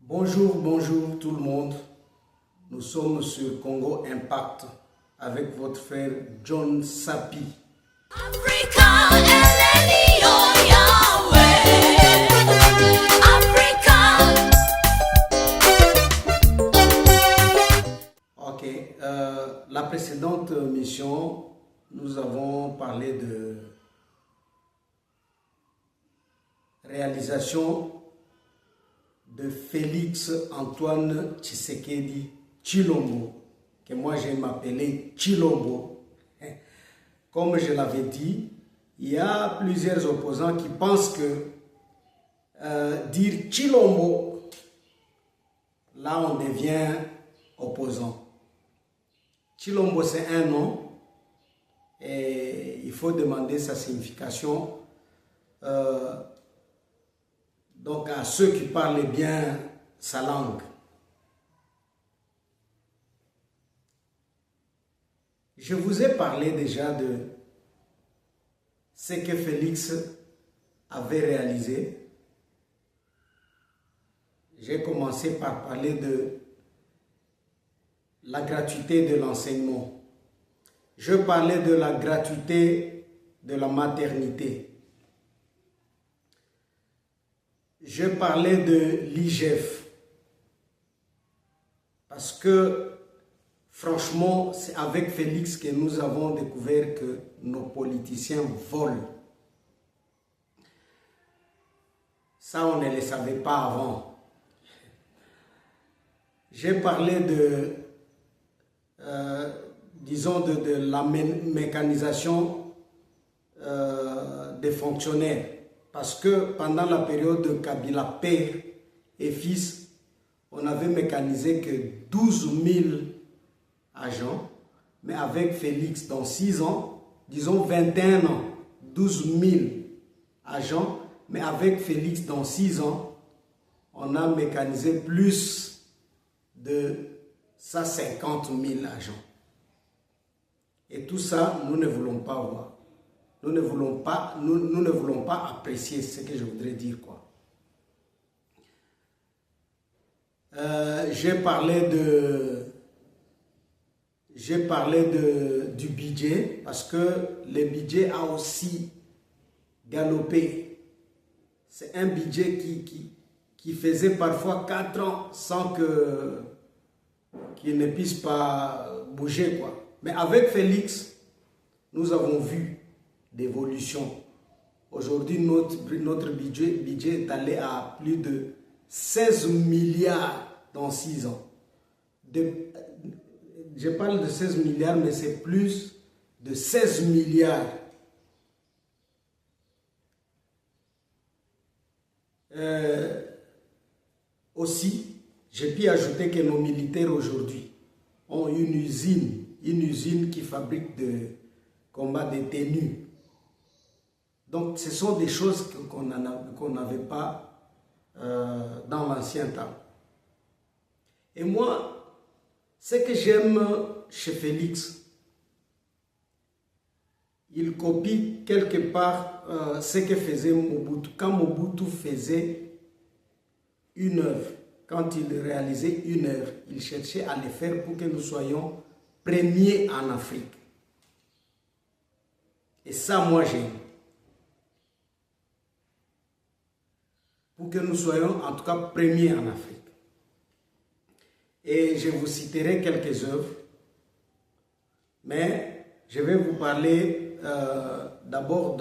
Bonjour, bonjour tout le monde. Nous sommes sur Congo Impact avec votre frère John Sapi. Africa, Elelio, Yahweh. Africa. Ok, la précédente mission, nous avons parlé de réalisation de Félix Antoine Tshisekedi Tshilombo, que moi j'aime m'appeler Tshilombo. Comme je l'avais dit, il y a plusieurs opposants qui pensent que dire Tshilombo, là on devient opposant. Tshilombo c'est un nom et il faut demander sa signification. Donc à ceux qui parlent bien sa langue. Je vous ai parlé déjà de ce que Félix avait réalisé. J'ai commencé par parler de la gratuité de l'enseignement. Je parlais de la gratuité de la maternité. Je parlais de l'IGF parce que franchement, c'est avec Félix que nous avons découvert que nos politiciens volent. Ça, on ne le savait pas avant. J'ai parlé de, disons, de la mécanisation des fonctionnaires. Parce que pendant la période de Kabila père et fils, on avait mécanisé que 12 000 agents, mais avec Félix dans 6 ans, disons 21 ans, 12 000 agents, mais avec Félix dans 6 ans, on a mécanisé plus de 150 000 agents. Et tout ça, nous ne voulons pas voir. Nous ne voulons pas apprécier ce que je voudrais dire, quoi. J'ai parlé du budget parce que le budget a aussi galopé. C'est un budget qui faisait parfois 4 ans sans qu'il ne puisse pas bouger, quoi. Mais avec Félix, nous avons vu d'évolution. Aujourd'hui, notre budget est allé à plus de 16 milliards dans 6 ans. Je parle de 16 milliards, mais c'est plus de 16 milliards. Aussi, j'ai pu ajouter que nos militaires aujourd'hui ont une usine qui fabrique de combats de tenues. Donc, ce sont des choses qu'on n'avait pas dans l'ancien temps. Et moi, ce que j'aime chez Félix, il copie quelque part ce que faisait Mobutu. Quand Mobutu faisait une œuvre, quand il réalisait une œuvre, il cherchait à le faire pour que nous soyons premiers en Afrique. Et ça, moi, j'aime. Pour que nous soyons en tout cas premiers en Afrique. Et je vous citerai quelques œuvres, mais je vais vous parler d'abord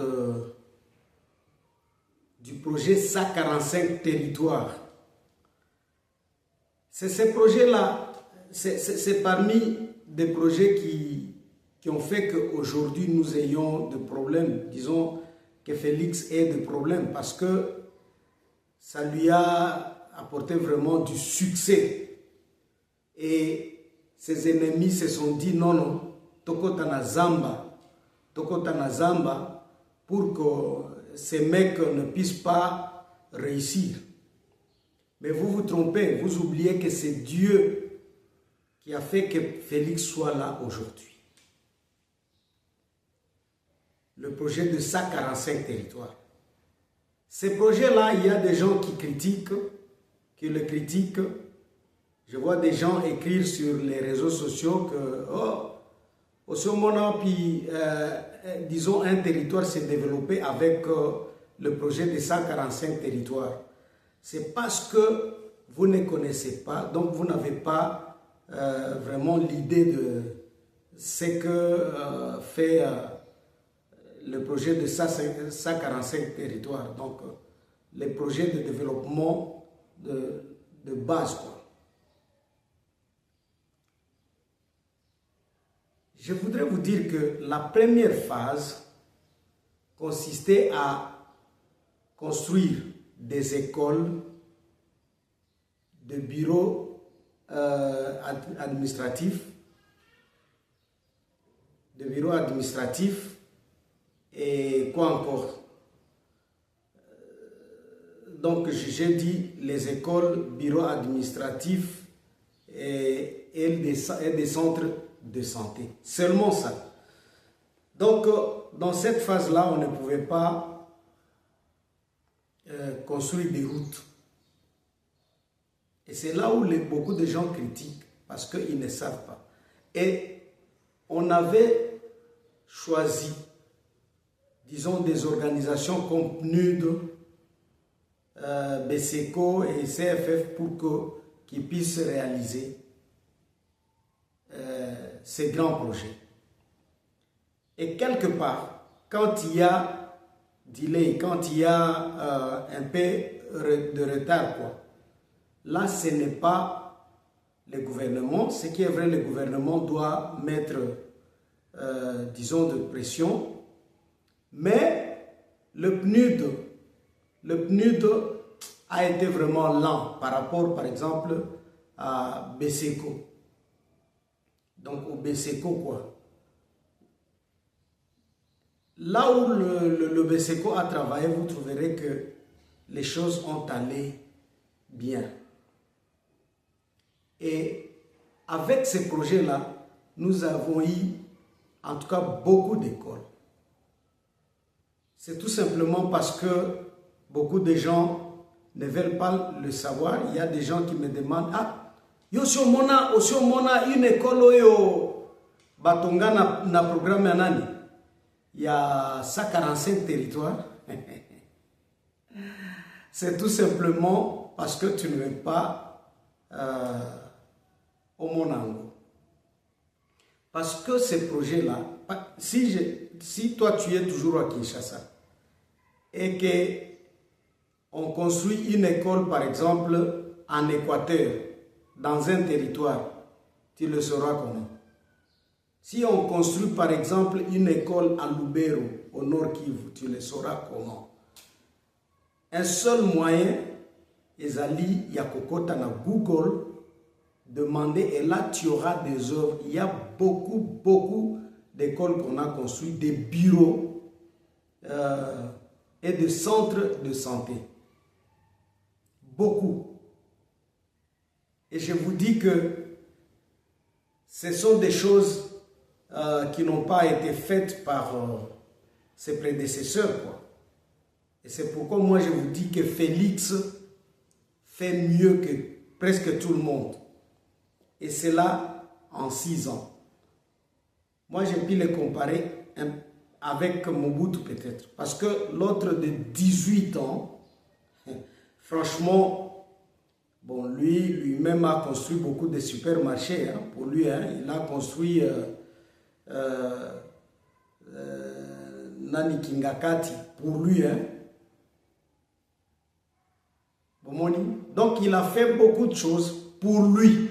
du projet SA45 territoire. C'est ce projet-là, c'est parmi des projets qui ont fait qu'aujourd'hui nous ayons des problèmes, disons que Félix ait des problèmes parce que ça lui a apporté vraiment du succès. Et ses ennemis se sont dit non, Tokota Zamba, pour que ces mecs ne puissent pas réussir. Mais vous vous trompez, vous oubliez que c'est Dieu qui a fait que Félix soit là aujourd'hui. Le projet de SA45 territoire. Ces projets-là, il y a des gens qui critiquent qui le critiquent. Je vois des gens écrire sur les réseaux sociaux que disons un territoire s'est développé avec le projet des 145 territoires. C'est parce que vous ne connaissez pas, donc vous n'avez pas vraiment l'idée de ce que fait le projet de 145 territoires. Donc les projets de développement de base, quoi. Je voudrais vous dire que la première phase consistait à construire des écoles, de bureaux administratifs, et quoi encore. Donc j'ai dit les écoles, bureaux administratifs et des centres de santé. Seulement ça. Donc, dans cette phase-là, on ne pouvait pas construire des routes. Et c'est là où beaucoup de gens critiquent, parce qu'ils ne savent pas. Et on avait choisi, disons, des organisations comme PNUD, BSECO et CFF pour qu'ils puissent réaliser ces grands projets. Et quelque part, quand il y a delay, quand il y a un peu de retard, quoi, là, ce n'est pas le gouvernement. Ce qui est vrai, le gouvernement doit mettre, disons, de pression. Mais le PNUD a été vraiment lent par rapport, par exemple, à BSECO. Donc au BSECO, quoi. Là où le BSECO a travaillé, vous trouverez que les choses ont allé bien. Et avec ces projets-là, nous avons eu, en tout cas, beaucoup d'écoles. C'est tout simplement parce que beaucoup de gens ne veulent pas le savoir. Il y a des gens qui me demandent, ah, Osio mona une école oyo batonga na programme ya nani? Il y a 145 territoires. C'est tout simplement parce que tu ne veux pas au Monango. Parce que ces projets-là, si toi tu es toujours à Kinshasa et qu'on construit une école, par exemple, en Équateur, dans un territoire, tu le sauras comment. Si on construit par exemple une école à Lubero, au Nord Kivu, tu le sauras comment. Un seul moyen, Ezali Yakokota na Google, demander, et là tu auras des œuvres. Il y a beaucoup d'écoles qu'on a construites, des bureaux et des centres de santé. Beaucoup. Et je vous dis que ce sont des choses qui n'ont pas été faites par ses prédécesseurs, quoi. Et c'est pourquoi moi je vous dis que Félix fait mieux que presque tout le monde. Et c'est là en 6 ans. Moi j'ai pu le comparer avec Mobutu peut-être. Parce que l'autre de 18 ans, franchement, bon, lui-même a construit beaucoup de supermarchés, hein, pour lui. Hein, il a construit Nani Kingakati pour lui. Hein. Donc, il a fait beaucoup de choses pour lui.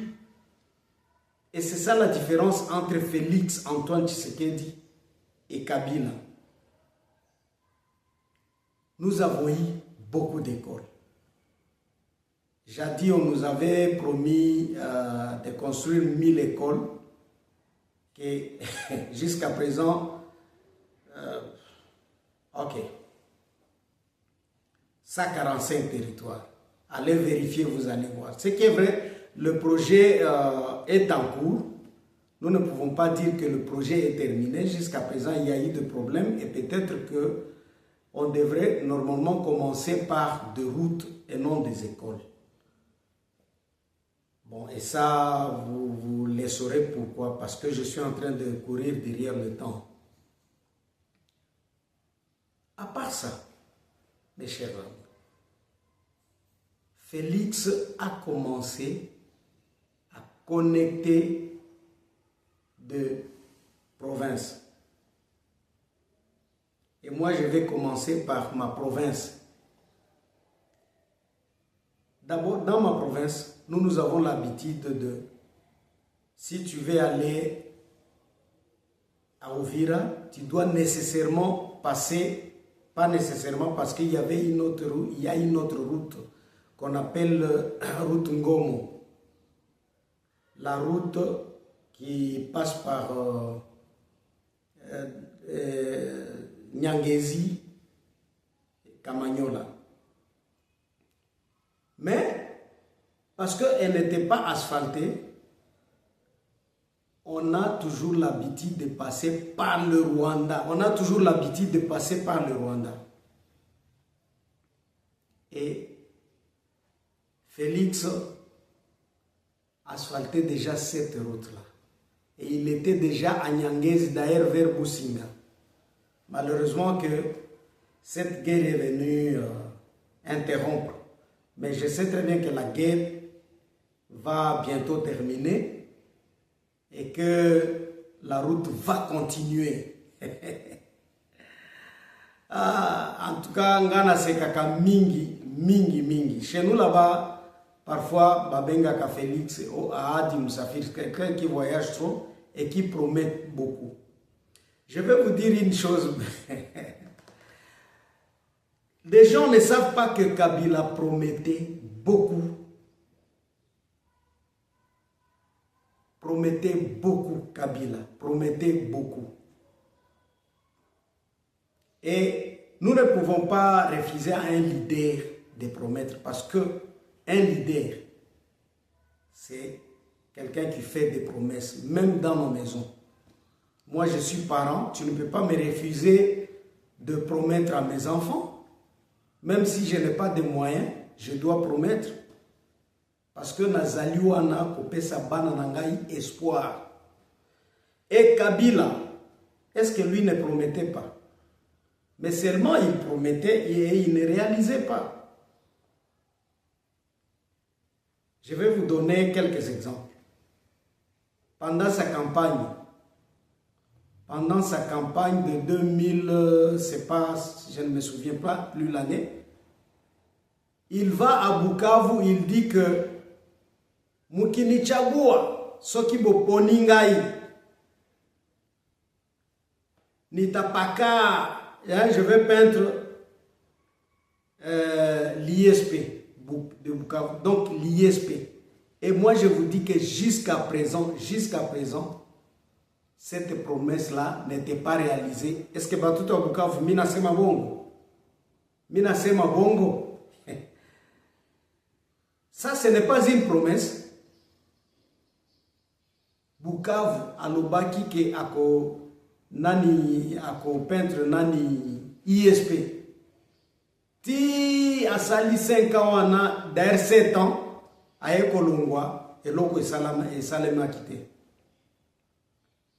Et c'est ça la différence entre Félix Antoine Tshisekedi et Kabila. Nous avons eu beaucoup d'écoles. Jadis, on nous avait promis de construire 1000 écoles, et jusqu'à présent, ok, 145 territoires. Allez vérifier, vous allez voir. Ce qui est vrai, le projet est en cours. Nous ne pouvons pas dire que le projet est terminé. Jusqu'à présent, il y a eu des problèmes et peut-être qu'on devrait normalement commencer par des routes et non des écoles. Bon, et ça, vous le saurez pourquoi, parce que je suis en train de courir derrière le temps. À part ça, mes chers amis, Félix a commencé à connecter de provinces. Et moi, je vais commencer par ma province. D'abord, dans ma province, nous avons l'habitude de, si tu veux aller à Uvira, tu dois nécessairement passer, pas nécessairement parce qu'il y avait une autre route, il y a une autre route qu'on appelle route Ngomo. La route qui passe par Nyangezi, Kamanyola. Mais, parce qu'elle n'était pas asphaltée, on a toujours l'habitude de passer par le Rwanda. On a toujours l'habitude de passer par le Rwanda. Et Félix asphaltait déjà cette route-là. Et il était déjà à Nyangezi, d'ailleurs vers Businga. Malheureusement que cette guerre est venue interrompre. Mais je sais très bien que la guerre va bientôt terminer et que la route va continuer. En tout cas, ngana sekaka mingi. Chez nous là-bas, parfois, babenga ka Félix ou Adi Moussafir, quelqu'un qui voyage trop et qui promet beaucoup. Je vais vous dire une chose. Les gens ne savent pas que Kabila promettait beaucoup. Promettait beaucoup, Kabila. Promettait beaucoup. Et nous ne pouvons pas refuser à un leader de promettre parce que un leader, c'est quelqu'un qui fait des promesses, même dans nos maisons. Moi, je suis parent, tu ne peux pas me refuser de promettre à mes enfants. Même si je n'ai pas de moyens, je dois promettre. Parce que Nazali wana kopesa bana nangai espoir. Et Kabila, est-ce que lui ne promettait pas? Mais seulement il promettait et il ne réalisait pas. Je vais vous donner quelques exemples. Pendant sa campagne de 2000, c'est pas, je ne me souviens pas plus l'année, il va à Bukavu, il dit que Mukinichagua, soki boponi ngai, nitapaka, je vais peindre l'ISP de Bukavu, donc l'ISP. Et moi je vous dis que jusqu'à présent, cette promesse-là n'était pas réalisée. Est-ce que Batuta Bukavu, mina sema bongo? Mina sema bongo? Ça, ce n'est pas une promesse. Bukavu, alobaki ke ako peintre nani ISP. Ti asali 5 ans wana, d'ailleurs 7 ans, aye kolongwa, eloko esalema kite.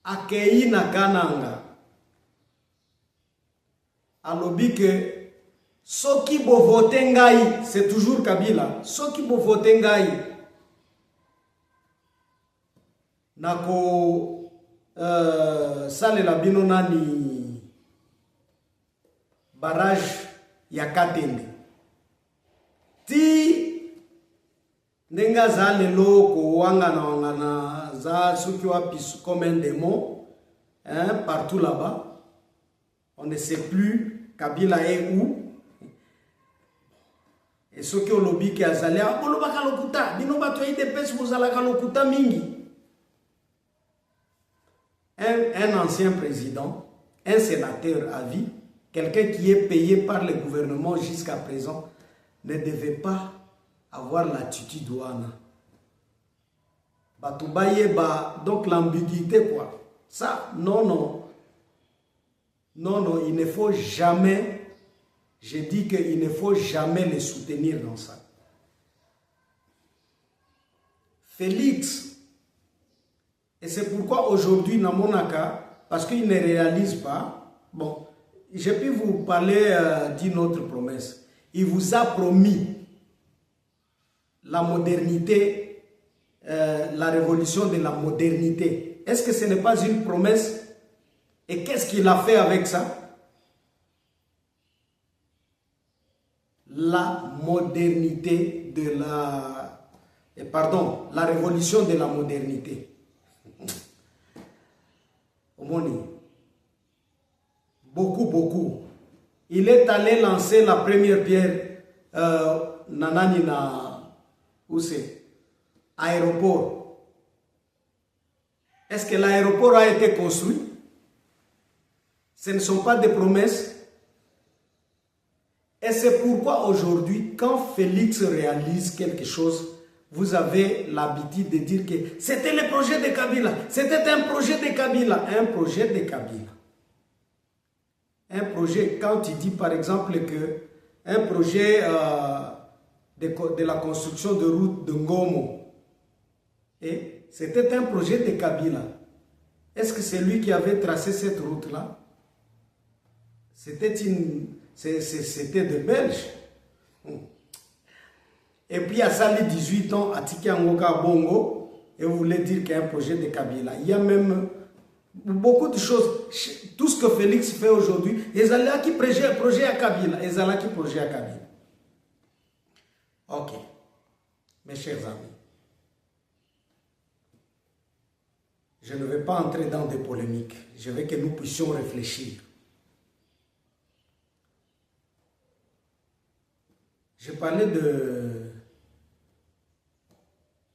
Akei na kananga alobi que soki bo vote ngai, c'est toujours Kabila, soki bo vote ngai nako salela bino nani barrage ya Katende ti ndenga za lelo ko wangana za soki wapi comme un démon, hein, partout là-bas. On ne sait plus Kabila est où. Et ce qui ont lobby qui a zalé, un ancien président, un sénateur à vie, quelqu'un qui est payé par le gouvernement jusqu'à présent, ne devait pas avoir l'attitude douane. Donc l'ambiguïté quoi. Ça, non, il ne faut jamais, je dis qu'il ne faut jamais les soutenir dans ça. Félix, et c'est pourquoi aujourd'hui, Namonaka, parce qu'il ne réalise pas, bon, je peux vous parler d'une autre promesse. Il vous a promis la modernité, la révolution de la modernité. Est-ce que ce n'est pas une promesse? Et qu'est-ce qu'il a fait avec ça? La modernité de la... Pardon, la révolution de la modernité. Omoni. Beaucoup. Il est allé lancer la première pierre Nananina, où c'est? Aéroport. Est-ce que l'aéroport a été construit? Ce ne sont pas des promesses. Et c'est pourquoi aujourd'hui, quand Félix réalise quelque chose, vous avez l'habitude de dire que c'était le projet de Kabila. C'était un projet de Kabila. Un projet de Kabila. Un projet, quand tu dis par exemple que un projet de la construction de route de Ngomo, et c'était un projet de Kabila. Est-ce que c'est lui qui avait tracé cette route-là? C'était de Belges. Et puis à Sali 18 ans, à Tiki Angoka Bongo, et vous voulez dire qu'il y a un projet de Kabila. Il y a même beaucoup de choses. Tout ce que Félix fait aujourd'hui, ils allaient qui projet à Kabila. Ils allaient qui projet à Kabila. Ok, mes chers amis. Je ne vais pas entrer dans des polémiques. Je veux que nous puissions réfléchir. Je parlais de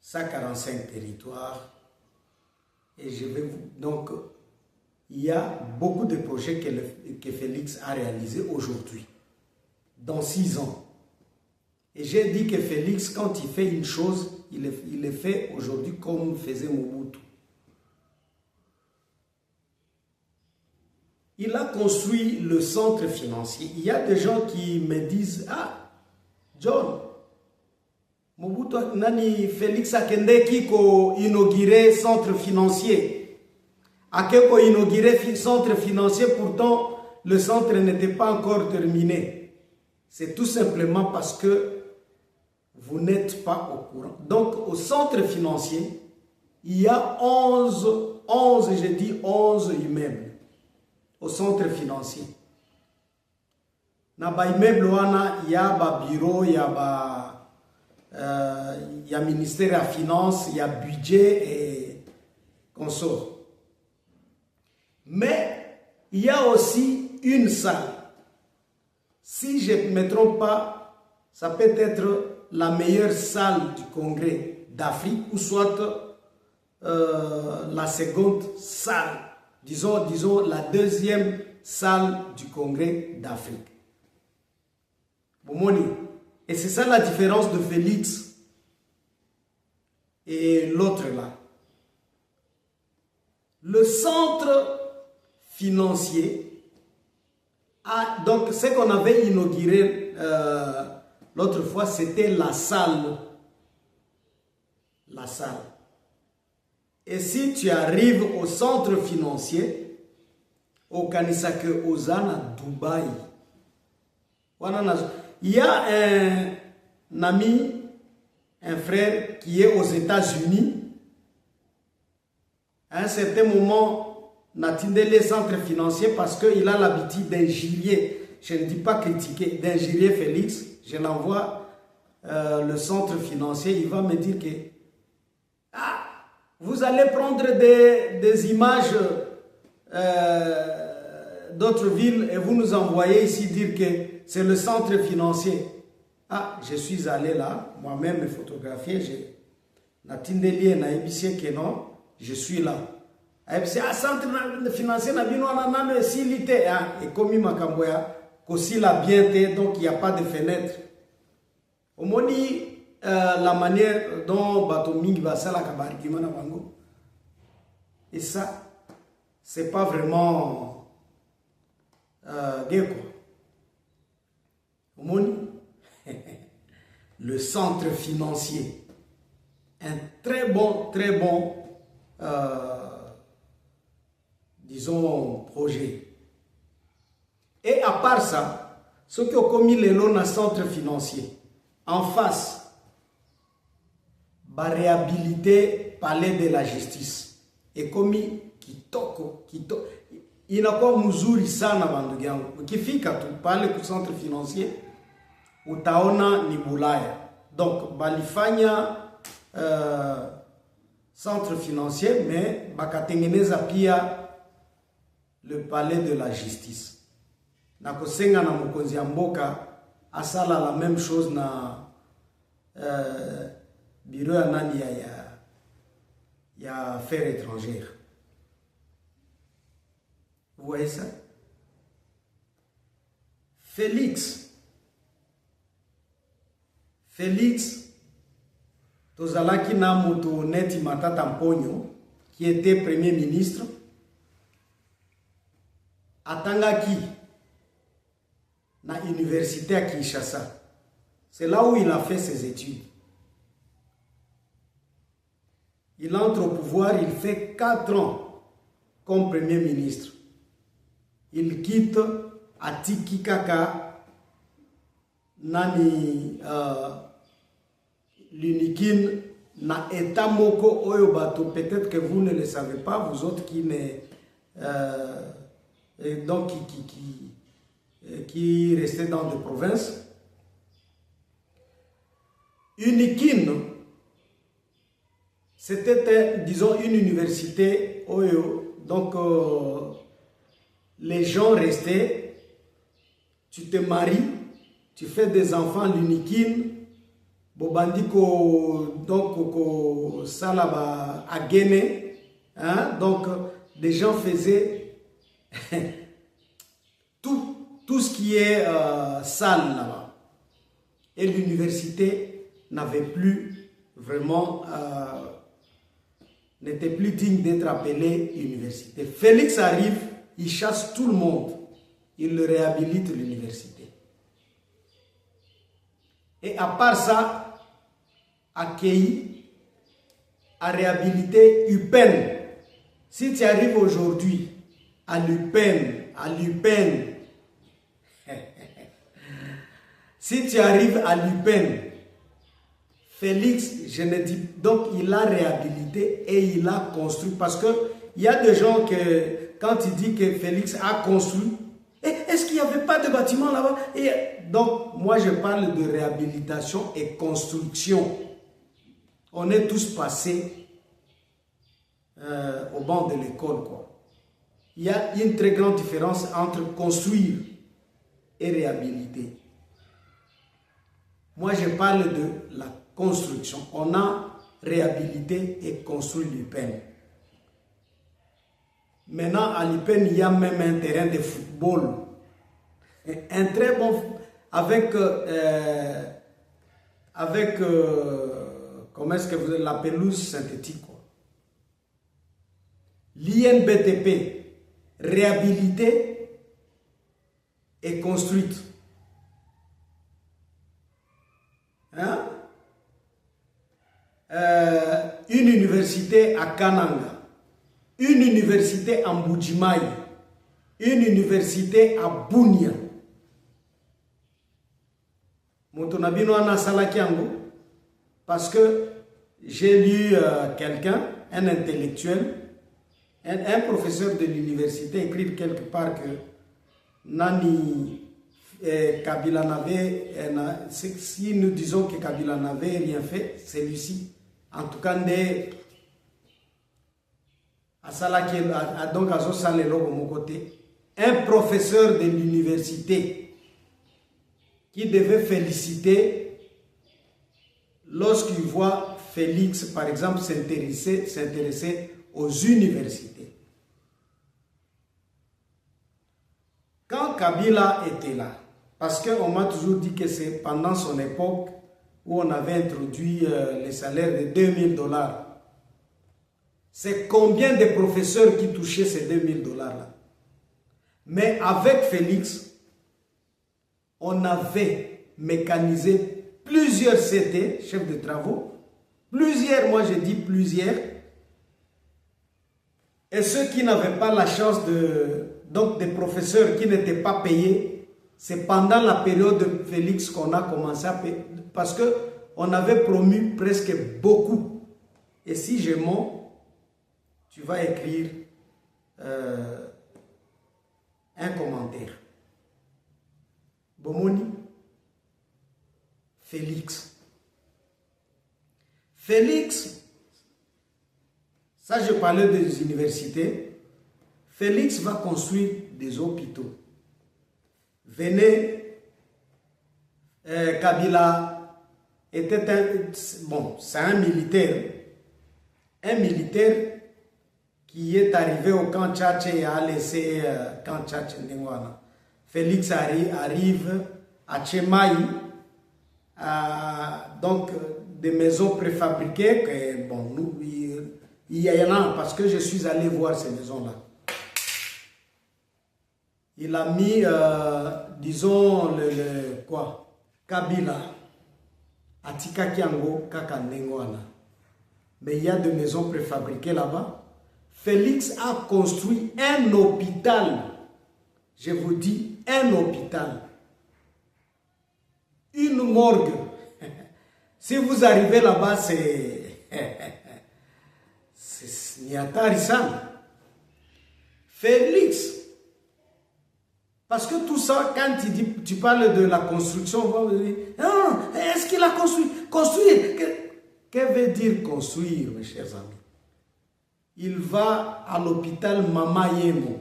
145 territoires et je vais vous... Donc, il y a beaucoup de projets que Félix a réalisés aujourd'hui, dans 6 ans. Et j'ai dit que Félix, quand il fait une chose, il le fait aujourd'hui comme faisait Mobutu. Il a construit le centre financier. Il y a des gens qui me disent, ah, John, Mobutu nani Félix Akendeki ko inauguré centre financier. Akeko inauguré centre financier, pourtant le centre n'était pas encore terminé. C'est tout simplement parce que vous n'êtes pas au courant. Donc au centre financier, il y a 11 immeubles au centre financier. Na ba immeuble wana, il y a ba bureau, il y a ministère à finance, il y a budget et consort. Mais il y a aussi une salle. Si je ne me trompe pas, ça peut être la meilleure salle du congrès d'Afrique ou soit la seconde salle, disons la deuxième salle du congrès d'Afrique. Et c'est ça la différence de Félix et l'autre là. Le centre financier a, donc ce qu'on avait inauguré l'autre fois, c'était la salle. La salle. Et si tu arrives au centre financier, au Kanisake Ozana, Dubaï, il y a un ami, un frère qui est aux États-Unis. À un certain moment, n'atteindait les centres financiers parce qu'il a l'habitude d'injurier. Je ne dis pas critiquer, d'injurier Félix. Je l'envoie le centre financier. Il va me dire que vous allez prendre des images d'autres villes et vous nous envoyez ici dire que c'est le centre financier. Ah, je suis allé là, moi-même me photographier, je suis là. Et puis, centre financier, et comme il m'a l'a bien, donc il n'y a pas de fenêtre. Au moins, la manière dont Batoming va ça, et ça, c'est pas vraiment gay, quoi. Le centre financier. un très bon, disons, projet. Et à part ça, ceux qui ont commis les loans à centre financier, en face, va réhabiliter palais de la justice. Et commis kitoko. Inakuwa mzuri sana bandugu yangu. Ukifika tu pale ku centre financier, utaona ni Bulaya. Donc, balifanya centre financier, mais bakatengeneza pia le palais de la justice. Na kosenga na mokonzi ya mboka asala la même chose na bureau ya nani ya affaires étrangères. Vous voyez ça? Félix, tozalaki na moto neti Matata Mponyo, qui était premier ministre, atangaki na université à Kinshasa. C'est là où il a fait ses études. Il entre au pouvoir, il fait 4 ans comme premier ministre. Il quitte Atiki Kaka, nani l'unikin na Eta Moko Oyobato. Peut-être que vous ne le savez pas, vous autres qui donc qui restaient dans des provinces. Unikin, c'était, disons, une université Oyo. Donc, les gens restaient, tu te maries, tu fais des enfants, l'unikin, bobandiko, donc, salaba, agene, hein, donc, les gens faisaient tout ce qui est salle là-bas. Et l'université n'avait plus vraiment, n'était plus digne d'être appelée université. Félix arrive, il chasse tout le monde, il réhabilite l'université. Et à part ça, accueilli, a réhabilité UPEN. Si tu arrives aujourd'hui à l'UPEN, si tu arrives à l'UPEN, Félix, je ne dis, donc il a réhabilité et il a construit, parce que il y a des gens que quand il dit que Félix a construit, est-ce qu'il n'y avait pas de bâtiment là-bas? Et donc moi je parle de réhabilitation et construction. On est tous passés au banc de l'école, quoi. Il y a une très grande différence entre construire et réhabiliter. Moi, je parle de la construction. On a réhabilité et construit l'UPEN. Maintenant, à l'UPEN, il y a même un terrain de football. Un très bon... Avec comment est-ce que vous avez la pelouse synthétique, quoi. L'INBTP, réhabilitée et construite. Hein? Une université à Kananga, une université à Mbujimai, une université à Bunia. Montonabino ana salakiango, parce que j'ai lu quelqu'un, un intellectuel, un professeur de l'université écrit quelque part que Nani Kabila n'avait, si nous disons que Kabila n'avait rien fait, c'est celui-ci. En tout cas, donc à mon côté, un professeur de l'université qui devait féliciter lorsqu'il voit Félix, par exemple, s'intéresser aux universités. Quand Kabila était là, parce qu'on m'a toujours dit que c'est pendant son époque où on avait introduit les salaires de $2000. C'est combien de professeurs qui touchaient ces $2000 là? Mais avec Félix, on avait mécanisé plusieurs CT, chefs de travaux, Plusieurs, moi je dis plusieurs. Et ceux qui n'avaient pas la chance donc des professeurs qui n'étaient pas payés, c'est pendant la période de Félix qu'on a commencé à payer, parce qu'on avait promu presque beaucoup. Et si je mens, tu vas écrire un commentaire. Bomoni, Félix. Félix, ça je parlais des universités. Félix va construire des hôpitaux. Venez, Kabila était c'est un militaire qui est arrivé au camp Tchatché et a laissé camp Tchatché Ndengwana. Félix arrive à Tchemaï, donc des maisons préfabriquées, que, bon, nous, il y en a parce que je suis allé voir ces maisons-là. Il a mis, disons, Kabila, Atika Kiango, Kakandengwana. Mais il y a des maisons préfabriquées là-bas. Félix a construit un hôpital. Je vous dis, un hôpital. Une morgue. Si vous arrivez là-bas, c'est Niatarisan. Félix. Parce que tout ça, quand tu parles de la construction, on va dire, non, est-ce qu'il a construit? Construire. Que veut dire construire, mes chers amis? Il va à l'hôpital Mama Yemo.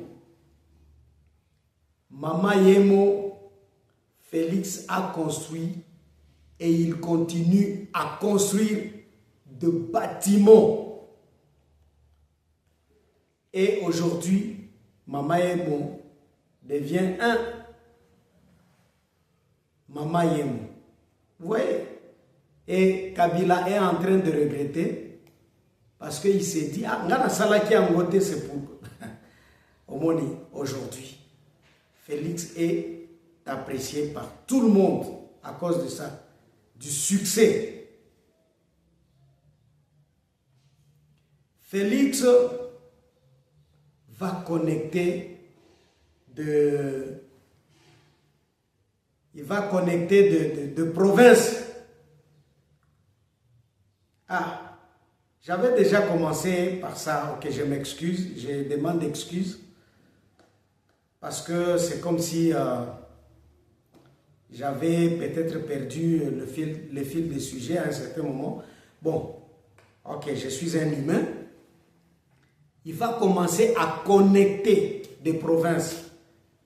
Mama Yemo, Félix a construit et il continue à construire de bâtiments. Et aujourd'hui, Mama Yemo devient un Mama Yemo. Vous voyez? Et Kabila est en train de regretter parce qu'il s'est dit, ah, Ngana Salaki Angote, c'est pour Omoni. Aujourd'hui, Félix est apprécié par tout le monde à cause de ça, du succès. Félix va connecter de provinces. Ah, j'avais déjà commencé par ça, ok, je m'excuse, je demande excuse, parce que c'est comme si j'avais peut-être perdu le fil des sujets à un certain moment. Bon, ok, je suis un humain. Il va commencer à connecter des provinces.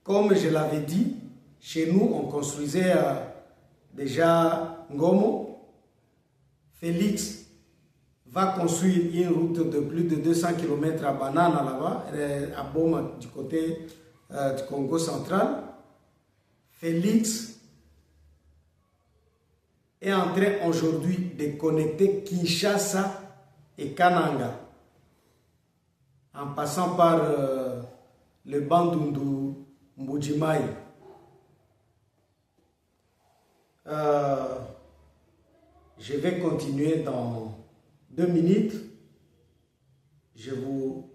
Comme je l'avais dit, chez nous, on construisait déjà Ngomo. Félix va construire une route de plus de 200 km à Banana là-bas, à Boma, du côté du Congo central. Félix est en train aujourd'hui de connecter Kinshasa et Kananga, en passant par le Bandundu Mbujimai. Je vais continuer dans 2 minutes. Je vous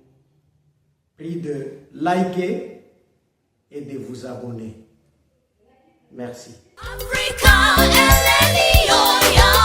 prie de liker et de vous abonner. Merci. Africa, Eleni, oh, yeah.